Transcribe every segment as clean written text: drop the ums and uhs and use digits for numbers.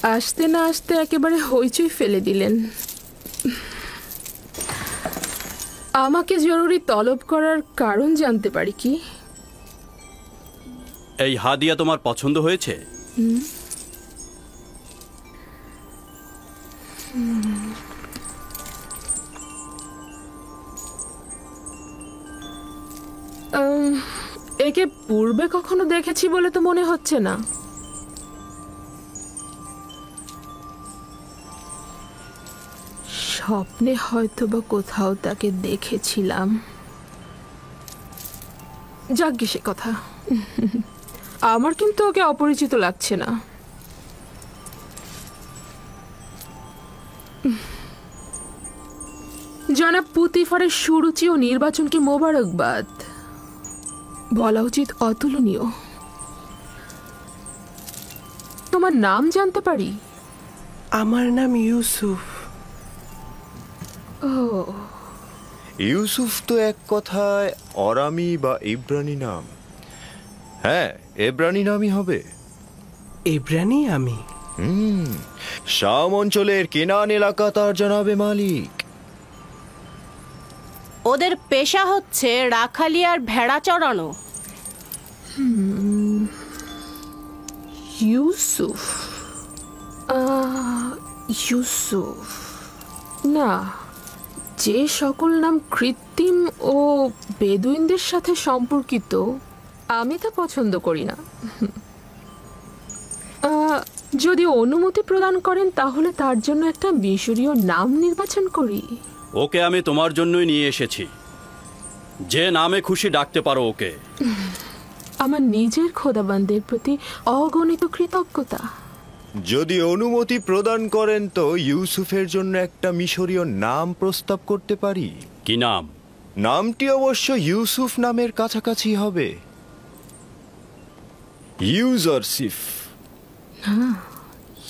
আসতে না আসতে একেবারে হইচই ফেলে দিলেন। আমাকে জরুরি তলব করার কারণ জানতে পারি কি? এই হাদিয়া তোমার পছন্দ হয়েছে? একে পূর্বে কখনো দেখেছি বলে তো মনে হচ্ছে না। স্বপ্নে হয়তো বা কোথাও তাকে দেখেছিলাম। যাকগে সে কথা। আমার কিন্তু ওকে অপরিচিত লাগছে না। জনাব পুতিফারের সুরুচি ও নির্বাচনকে মোবারকবাদ। বলা উচিত অতুলনীয়। তোমার নাম জানতে পারি? আমার নাম ইউসুফ। ও, ইউসুফ তো এক কথায় অরামি বা ইব্রানি নাম। হ্যাঁ, এব্রানি নামই হবে। ইব্রানি আমি। শাম অঞ্চলের কেনান এলাকা তার জনাবে মালিক। ওদের পেশা হচ্ছে রাখালি আর ভেড়া চড়ানো। ইউসুফ। ইউসুফ না, যে সকল নাম কৃত্রিম ও বেদুইনদের সাথে সম্পর্কিত আমি তা পছন্দ করি না। যদি অনুমতি প্রদান করেন তাহলে তার জন্য একটা মিশরীয় নাম নির্বাচন করি। ওকে আমি তোমার জন্যই নিয়ে এসেছি। যে নামে খুশি ডাকতে পারো ওকে। আমার নিজের খোদাবান্দের প্রতি অগণিত কৃতজ্ঞতা। যদি অনুমতি প্রদান করেন তো ইউসুফের জন্য একটা মিশরীয় নাম প্রস্তাব করতে পারি। কি নাম? নামটি অবশ্য ইউসুফ নামের কাছাকাছি হবে। ইউজারসিফ।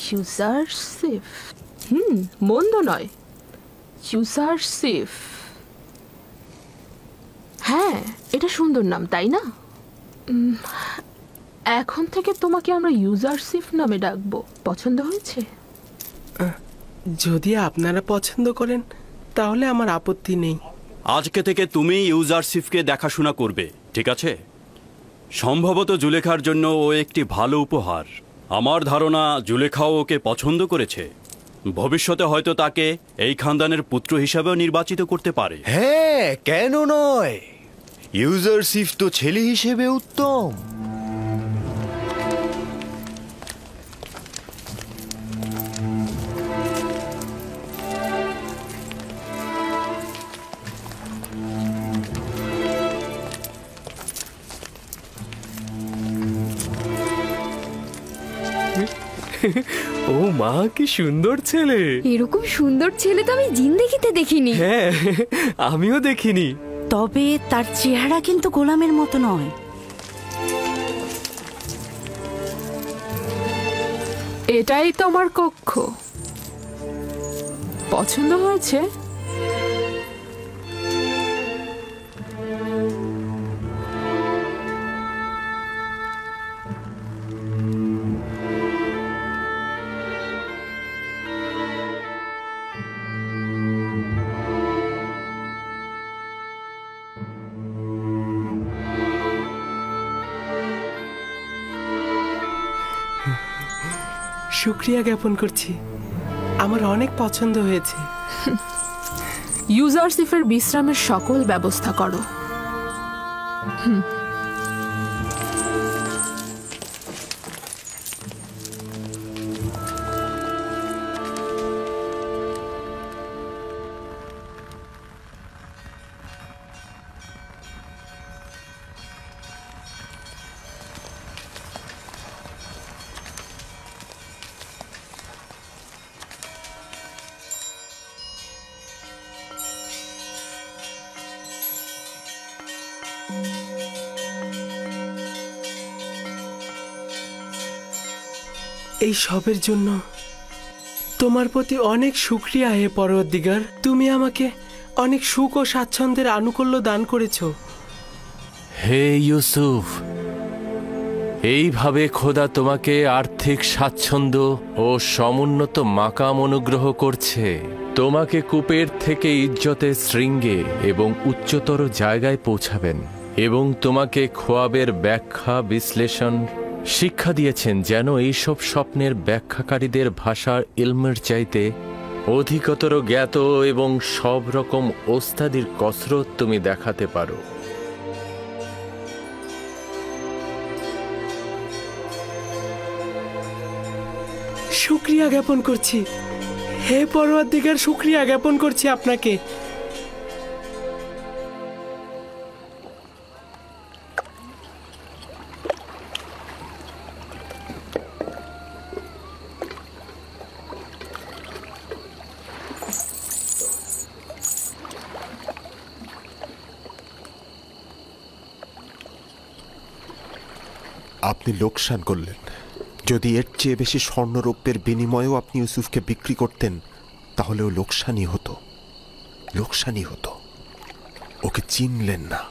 ইউজারসিফ, মন্দ নয়। ইউজারসিফ, হ্যাঁ, এটা সুন্দর নাম, তাই না? এখন থেকে তোমাকে আমরা ইউজারসিফ নামে ডাকবো। পছন্দ হয়েছে? যদি আপনারা পছন্দ করেন তাহলে আমার আপত্তি নেই। আজকে থেকে তুমি ইউজারসিফকে দেখাশোনা করবে, ঠিক আছে? সম্ভবত জুলেখার জন্য ও একটি ভালো উপহার। আমার ধারণা জুলেখাও ওকে পছন্দ করেছে। ভবিষ্যতে হয়তো তাকে এই খানদানের পুত্র হিসাবেও নির্বাচিত করতে পারে। হ্যাঁ, কেন নয়? ইউজারসিফ তো ছেলে হিসেবে উত্তম। ও মা, কি সুন্দর ছেলে! এরকম সুন্দর ছেলে তো আমি জিন্দেগিতে দেখিনি। হ্যাঁ, আমিও দেখিনি। তবে তার চেহারা কিন্তু গোলামের মতো নয়। এটাই তোমার কক্ষ। পছন্দ হয়েছে? শুক্রিয়া জ্ঞাপন করছি, আমার অনেক পছন্দ হয়েছে। ইউজারসিফের বিশ্রামের সকল ব্যবস্থা করো। এই সবের জন্য তোমার প্রতি অনেক শুকরিয়া হে পরওয়ারদিগার। তুমি আমাকে অনেক সুখ ও স্বাচ্ছন্দ্যের আনুকূল্য দান করেছো। হে ইউসুফ, এইভাবে খোদা তোমাকে আর্থিক স্বাচ্ছন্দ্য ও সমুন্নত মাকাম অনুগ্রহ করছে। তোমাকে কূপের থেকে ইজ্জতের শৃঙ্গে এবং উচ্চতর জায়গায় পৌঁছাবেন এবং তোমাকে খোয়াবের ব্যাখ্যা বিশ্লেষণ শিক্ষা দিয়েছেন, যেন এইসব স্বপ্নের ব্যাখ্যাকারীদের ভাষার ইলমের চাইতে অধিকতর জ্ঞাত এবং সব রকম ওস্তাদির কসরত তুমি দেখাতে পারো। শুক্রিয়া জ্ঞাপন করছি, হে পরওয়ারদিগার, শুক্রিয়া জ্ঞাপন করছি আপনাকে। আপনি লোকসান করলেন। যদি এর চেয়ে বেশি স্বর্ণরৌপ্যের বিনিময়েও আপনি ইউসুফকে বিক্রি করতেন, তাহলেও লোকসানই হতো, লোকসানই হতো। ওকে চিনলেন না।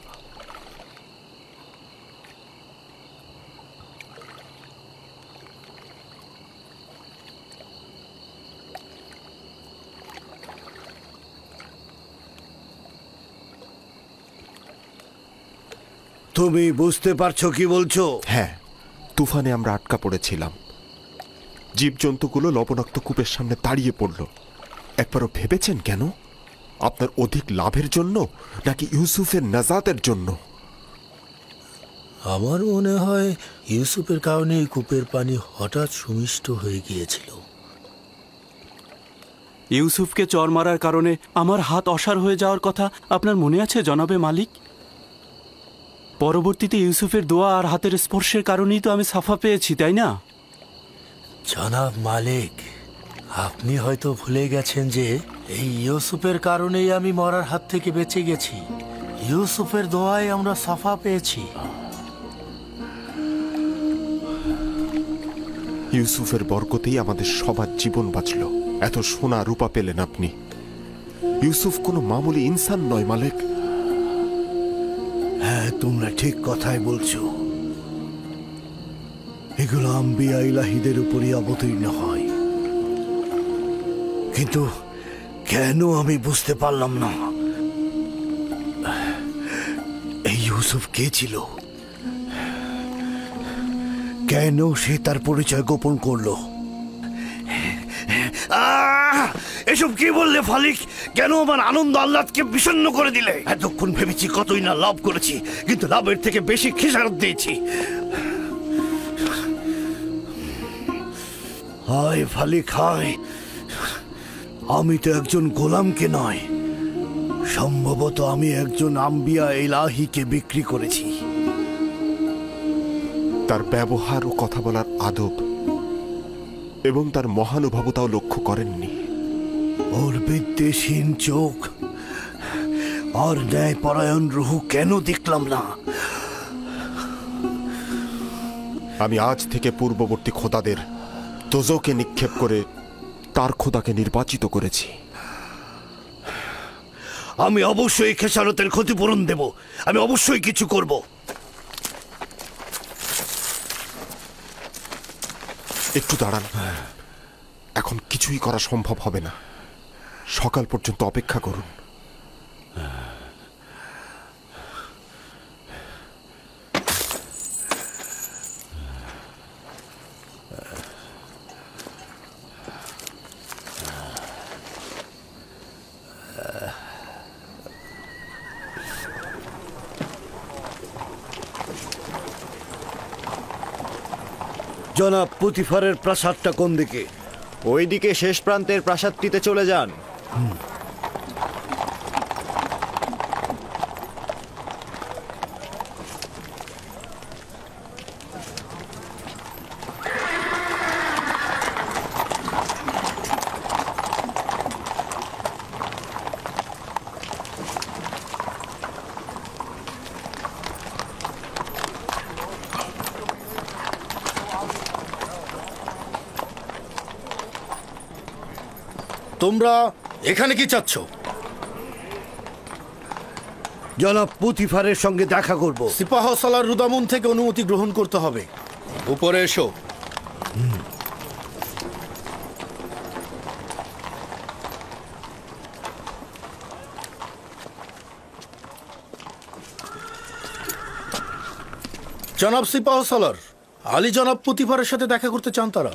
তুমি বুঝতে পারছো কি বলছো? হ্যাঁ, তুফানে আমরা আটকা পড়েছিলাম। জীবজন্তুগুলো লবণাক্ত কূপের সামনে দাঁড়িয়ে পড়ল। একবারও ভেবেছেন কেন? আপনার অধিক লাভের জন্য নাকি ইউসুফের নাজাতের জন্য? আমার মনে হয় ইউসুফের কারণে এই কূপের পানি হঠাৎ সুমিষ্ট হয়ে গিয়েছিল। ইউসুফকে চর মারার কারণে আমার হাত অসাড় হয়ে যাওয়ার কথা আপনার মনে আছে জনাবে মালিক? পরবর্তীতে ইউসুফের দোয়া আর হাতের স্পর্শের কারণেই তো আমি সাফা পেয়েছি, তাই না? জনাব মালিক, আপনি হয়তো ভুলে গেছেন যে এই ইউসুফের কারণেই আমি মরার হাত থেকে বেঁচে গেছি। ইউসুফের দোয়ায় আমরা সাফা পেয়েছি। ইউসুফের বরকতেই আমাদের সবার জীবন বাঁচল। এত সোনা রূপা পেলেন আপনি। ইউসুফ কোনো মামুলি ইনসান নয় মালিক। হ্যাঁ, তোমরা ঠিক কথাই বলছো। এগুলো আম্বিয়া ইলাহিদের উপরই অবতীর্ণ হয়, কিন্তু কেন আমি বুঝতে পারলাম না এই ইউসুফ কে ছিল, কেন সে তার পরিচয় গোপন করলো। এসব কি বললে ফালিক? কেন আমার আনন্দ আহ্লাদকে বিষণ্ণ করে দিলে? এতক্ষণ ভেবেছি কতই না লাভ করেছি, কিন্তু লাভের থেকে বেশি খেসারত দিয়েছি। হায় ফালিক হায়, আমি তো একজন গোলামকে নয়, সম্ভবত আমি একজন আম্বিয়া ইলাহিকে বিক্রি করেছি। তার ব্যবহার ও কথা বলার আদব এবং তার মহানুভবতাও লক্ষ্য করেননি। ওর বিদ্বেষহীন চোখ আর ন্যায়পরায়ণ রুহু কেন দেখলাম না? আমি আজ থেকে পূর্ববর্তী খোদাদের দোজখে নিক্ষেপ করে তার খোদাকে নির্বাচিত করেছি। আমি অবশ্যই খেসারতের ক্ষতিপূরণ দেব, আমি অবশ্যই কিছু করব। একটু দাঁড়ান, এখন কিছুই করা সম্ভব হবে না। সকাল পর্যন্ত অপেক্ষা করুন। জনাব, পুতিফারের প্রাসাদটা কোন দিকে? ওইদিকে শেষ প্রান্তের প্রাসাদটিতে চলে যান। তোমরা এখানে কি চাচ্ছ? জনাব, পুতিফারের সঙ্গে দেখা করব। সিপাহ সালার রুদামুন থেকে অনুমতি গ্রহণ করতে হবে। উপরে এসো। জনাব সিপাহ সালার, আলী জনাব পুতিফারের সাথে দেখা করতে চান তারা।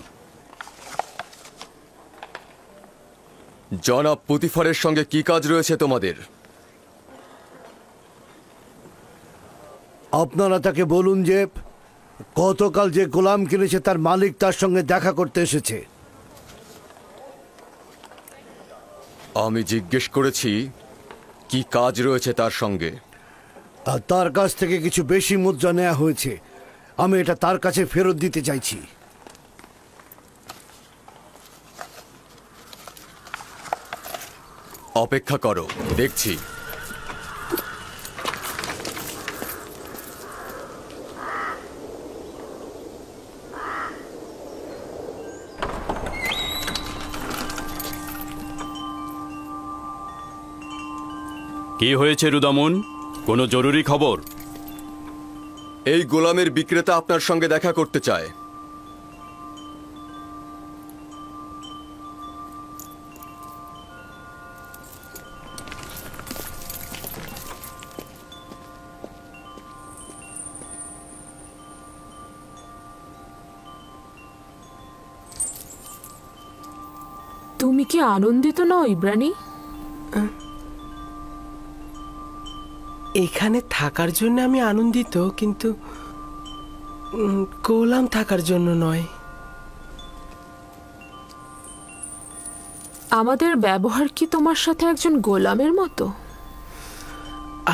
জনাব পুতিফারের সঙ্গে কি কাজ রয়েছে তোমাদের? আপনারা তাকে বলুন যে গতকাল যে গোলাম কিনেছে তার মালিক তার সঙ্গে দেখা করতে এসেছে। আমি জিজ্ঞেস করেছি কি কাজ রয়েছে তার সঙ্গে। আর তার কাছ থেকে কিছু বেশি মুদ্রা নেওয়া হয়েছে, আমি এটা তার কাছে ফেরত দিতে চাইছি। অপেক্ষা করো, দেখছি। কি হয়েছে রুদামুন? কোনো জরুরি খবর? এই গোলামের বিক্রেতা আপনার সঙ্গে দেখা করতে চায়। তুমি কি আনন্দিত নও ইব্রানি? এখানে থাকার জন্য আমি আনন্দিত, কিন্তু গোলাম থাকার জন্য নয়। আমাদের ব্যবহার কি তোমার সাথে একজন গোলামের মতো?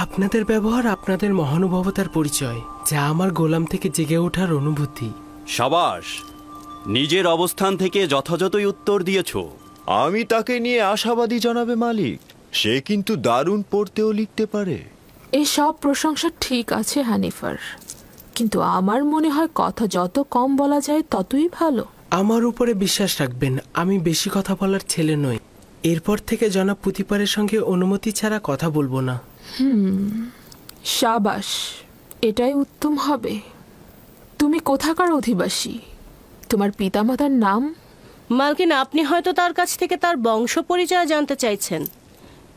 আপনাদের ব্যবহার আপনাদের মহানুভবতার পরিচয়, যা আমার গোলাম থেকে জেগে ওঠার অনুভূতি। সাবাস, নিজের অবস্থান থেকে যথাযথই উত্তর দিয়েছ। আমি তাকে নিয়ে আশাবাদী জনাবে মালিক। সে কিন্তু দারুণ পড়তেও লিখতে পারে। এই সব প্রশংসা ঠিক আছে হানিফার, কিন্তু আমার মনে হয় কথা যত কম বলা যায় ততই ভালো। আমার উপরে বিশ্বাস রাখবেন, আমি বেশি কথা বলার ছেলে নই। এরপর থেকে জনাব পুতিপারের সঙ্গে অনুমতি ছাড়া কথা বলবো না। সাবাস, এটাই উত্তম হবে। তুমি কোথাকার অধিবাসী? তোমার পিতামাতার নাম? মালকিন, আপনি হয়তো তার কাছ থেকে তার বংশ পরিচয় জানতে চাইছেন,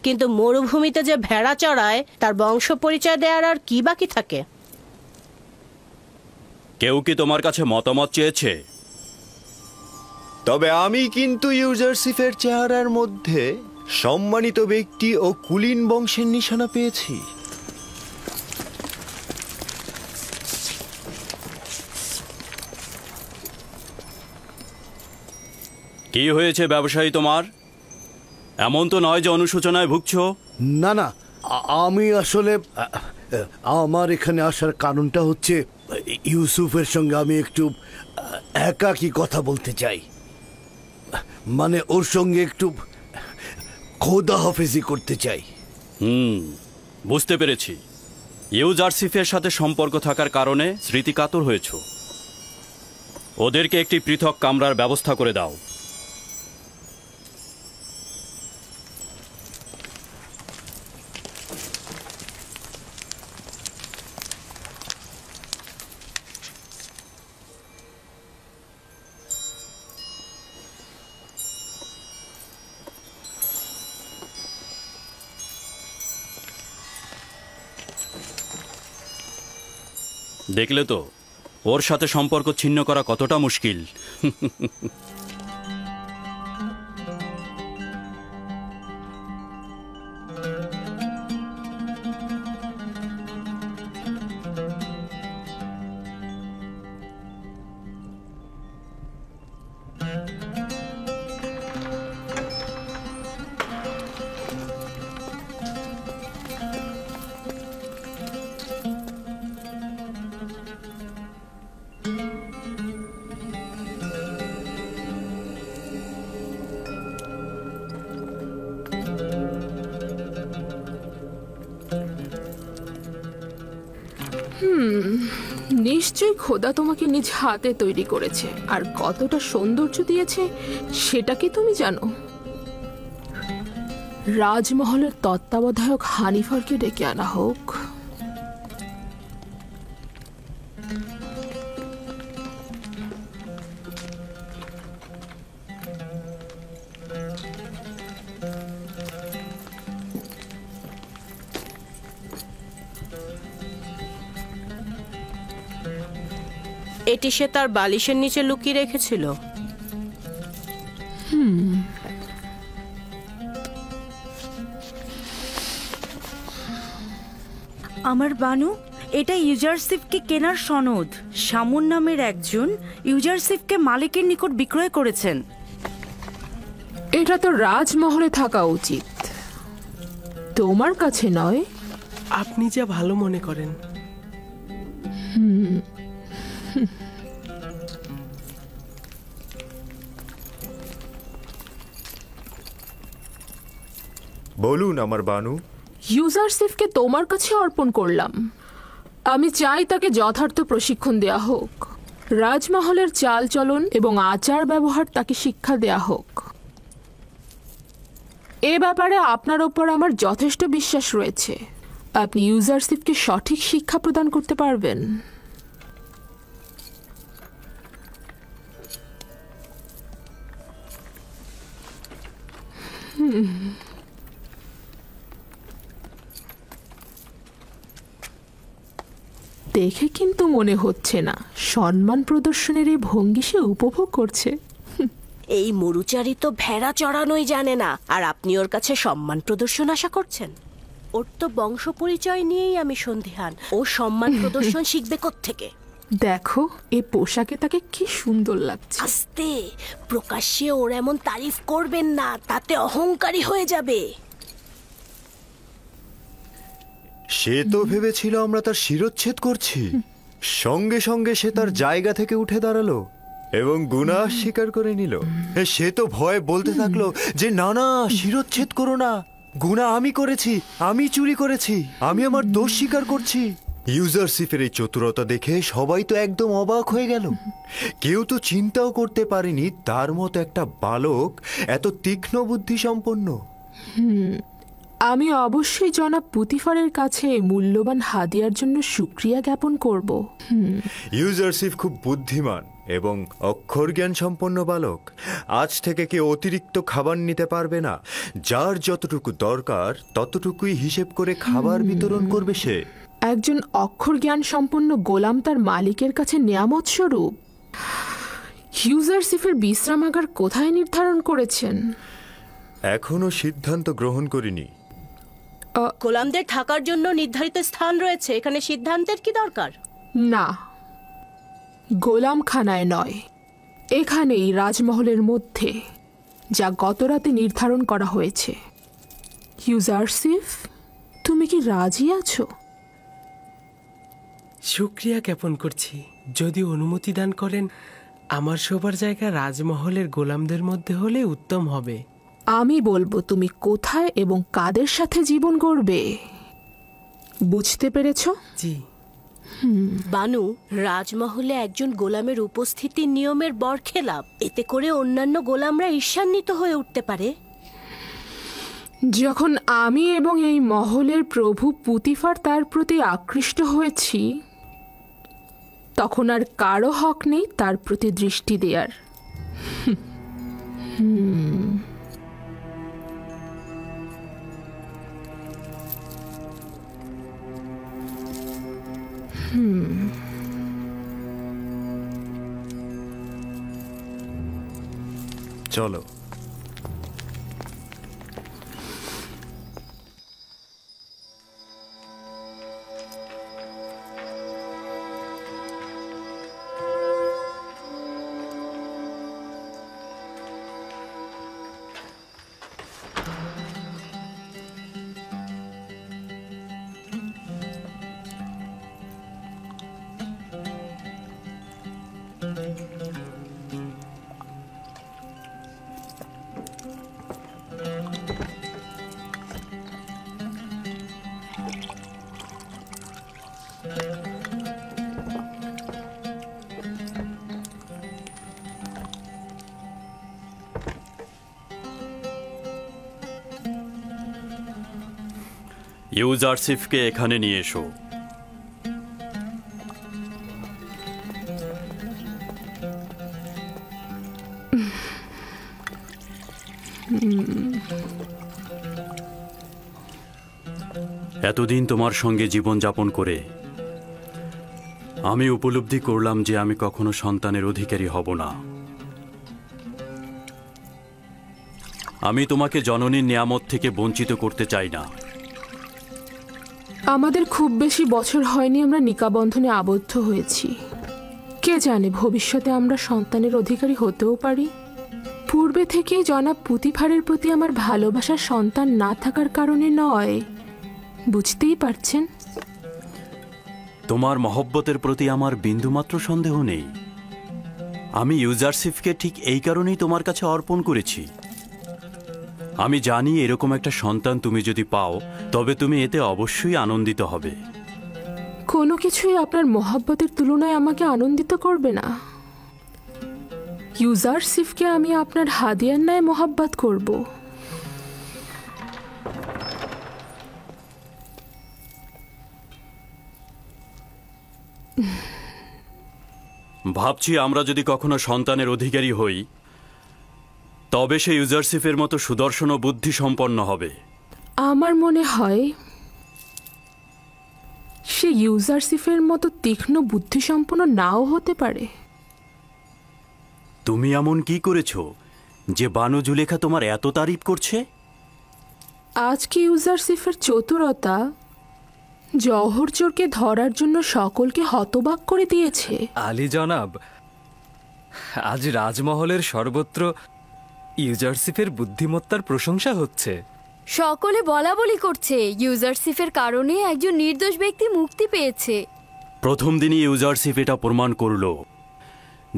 কিন্তু মরুভূমিতে যে ভেড়া চড়ায় তার বংশ পরিচয় দেওয়ার আর কি বাকি থাকে? কেউ কি তোমার কাছে মতামত চেয়েছে? তবে আমি কিন্তু ইউজারসিফের চেহারার মধ্যে সম্মানিত ব্যক্তি ও কুলীন বংশের নিশানা পেয়েছি। কি হয়েছে ব্যবসায়ী তোমার? এমন তো নয় যে অনুশোচনায় ভুগছো। না না, আমি আসলে আমার এখানে আসার কারণটা হচ্ছে ইউসুফের সঙ্গে আমি একটু একাকী কথা বলতে চাই। মানে ওর সঙ্গে একটু খোদা হাফেজি করতে চাই। বুঝতে পেরেছি। ইউজারসিফের সাথে সম্পর্ক থাকার কারণে স্মৃতিকাতর হয়েছ। ওদেরকে একটি পৃথক কামরার ব্যবস্থা করে দাও। দেখলে তো ওর সাথে সম্পর্ক ছিন্ন করা কতটা মুশকিল। নিশ্চয়ই খোদা তোমাকে নিজ হাতে তৈরি করেছে, আর কতটা সৌন্দর্য দিয়েছে সেটা কি তুমি জানো? রাজমহলের তত্ত্বাবধায়ক হানিফারকে ডেকে আনা হোক। এটি সে তার বালিশের নিচে লুকিয়ে রেখেছিল। আমার বানু, এটা ইউজারশিপকে কেনার সনদ। শামুন নামের একজন ইউজারশিপকে মালিকের নিকট বিক্রয় করেছেন। এটা তো রাজমহলে থাকা উচিত, তোমার কাছে নয়। আপনি যা ভালো মনে করেন। বলুন আমার বানু। ইউজারশিপকে তোমার কাছে অর্পণ করলাম। আমি চাই তাকে যথার্থ প্রশিক্ষণ দেয়া হোক। রাজমহলের চালচলন এবং আচার ব্যবহার তাকে শিক্ষা দেয়া হোক। এ ব্যাপারে আপনার ওপর আমার যথেষ্ট বিশ্বাস রয়েছে। আপনি ইউজারশিপকে সঠিক শিক্ষা প্রদান করতে পারবেন। দেখে কিন্তু মনে হচ্ছে না সম্মান প্রদর্শনের এই ভঙ্গি সে উপভোগ করছে। এই মরুচারী তো ভেড়া চড়ানোই জানে না, আর আপনি ওর কাছে সম্মান প্রদর্শন আশা করছেন? ওর তো বংশ পরিচয় নিয়েই আমি সন্দিহান। ও সম্মান প্রদর্শন শিখবে কোত্থেকে? দেখো এই পোশাকে তাকে কি সুন্দর লাগছে। আস্তে, প্রকাশ্যে ওর এমন তারিফ করবেন না, তাতে অহংকারী হয়ে যাবে। সে তো ভেবেছিল আমরা তার শিরচ্ছেদ করছি। সঙ্গে সঙ্গে সে তার জায়গা থেকে উঠে দাঁড়ালো এবং গুনাহ স্বীকার করে নিল। সে তো ভয়ে বলতে থাকলো যে না না, শিরচ্ছেদ করো না, গুনাহ আমি করেছি, আমি চুরি করেছি, আমি আমার দোষ স্বীকার করছি। ইউজারশিপের এই চতুরতা দেখে সবাই তো একদম অবাক হয়ে গেল। কেউ তো চিন্তাও করতে পারেনি তার মতো একটা বালক এত তীক্ষ্ণ বুদ্ধি সম্পন্ন। আমি অবশ্যই জনাব পুতিফারের কাছে মূল্যবান হাদিয়ার জন্য শুকরিয়া জ্ঞাপন করব। ইউজারশিপ খুব বুদ্ধিমান এবং অক্ষর জ্ঞান সম্পন্ন বালক। আজ থেকে কেউ অতিরিক্ত খাবার নিতে পারবে না। যার যতটুকু দরকার ততটুকুই হিসেব করে খাবার বিতরণ করবে সে। একজন অক্ষর জ্ঞান সম্পন্ন গোলাম তার মালিকের কাছে নিয়ামত স্বরূপ। ইউজারশিপের বিশ্রামাগার কোথায় নির্ধারণ করেছেন? এখনো সিদ্ধান্ত গ্রহণ করিনি। গোলামদের থাকার জন্য নির্ধারিত স্থান রয়েছে, এখানে সিদ্ধান্তের কি দরকার? না, গোলামখানায় নয়, এখানেই রাজমহলের মধ্যে, যা গতরাতে নির্ধারণ করা হয়েছে। ইউজারশিপ, তুমি কি রাজি আছো? শুকরিয়া জ্ঞাপন করছি। যদি অনুমতি দান করেন, আমার শোবার জায়গা রাজমহলের গোলামদের মধ্যে হলে উত্তম হবে। আমি বলবো তুমি কোথায় এবং কাদের সাথে জীবন করবে। বুঝতে পেরেছ? জি। বানু, রাজমহলে একজন গোলামের উপস্থিতি নিয়মের বরখেলাপ। এতে করে অন্যান্য গোলামরা ঈর্ষান্বিত হয়ে উঠতে পারে। যখন আমি এবং এই মহলের প্রভু পুতিফার তার প্রতি আকৃষ্ট হয়েছি, তখন আর কারো হক নেই তার প্রতি দৃষ্টি দেওয়ার। চলো। ইউজারশিপকে এখানে নিয়ে এসো। এতদিন তোমার সঙ্গে জীবনযাপন করে আমি উপলব্ধি করলাম যে আমি কখনো সন্তানের অধিকারী হব না। আমি তোমাকে জননীর নিয়ামত থেকে বঞ্চিত করতে চাই না। আমাদের খুব বেশি বছর হয়নি আমরা নিকাবন্ধনে আবদ্ধ হয়েছি। কে জানে ভবিষ্যতে আমরা সন্তানের অধিকারী হতেও পারি। পূর্বে থেকেই জনাব পুতিফারের প্রতি আমার ভালোবাসার সন্তান না থাকার কারণে নয়, বুঝতেই পারছেন। তোমার মহব্বতের প্রতি আমার বিন্দুমাত্র সন্দেহ নেই। আমি ইউজারশিপকে ঠিক এই কারণেই তোমার কাছে অর্পণ করেছি। আমি জানি এরকম একটা সন্তান তুমি যদি পাও তবে তুমি এতে অবশ্যই আনন্দিত হবে। কোনো কিছুই আপনার মহব্বতের তুলনায় আমাকে আনন্দিত করবে না। ইউজারশিপকে আমি আপনার হাদিয়ার ন্যায় মহব্বত করব। ভাবছি আমরা যদি কখনো সন্তানের অধিকারী হই তবে সে ইউজারশিপের মতো সুদর্শন ও বুদ্ধি সম্পন্ন হবে। আমার মনে হয় সে ইউজারশিপের মতো তীক্ষ্ণ বুদ্ধিসম্পন্ন নাও হতে পারে। তুমি এমন কি করেছো যে বানু জুলেখা তোমার এত তারিফ করছে? আজকে ইউজারশিপের চতুরতা জওহরচোরকে ধরার জন্য সকলকে হতবাক করে দিয়েছে। আলী জনাব, আজ রাজমহলের সর্বত্র ইউজারশিপের বুদ্ধিমত্তার প্রশংসা হচ্ছে। সকলে বলা বলি করছে ইউজারশিপের কারণে একজন নির্দোষ ব্যক্তি মুক্তি পেয়েছে। প্রথম দিনই ইউজারশিপ এটা প্রমাণ করলো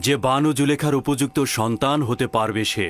যে বানু জুলেখার উপযুক্ত সন্তান হতে পারবে সে।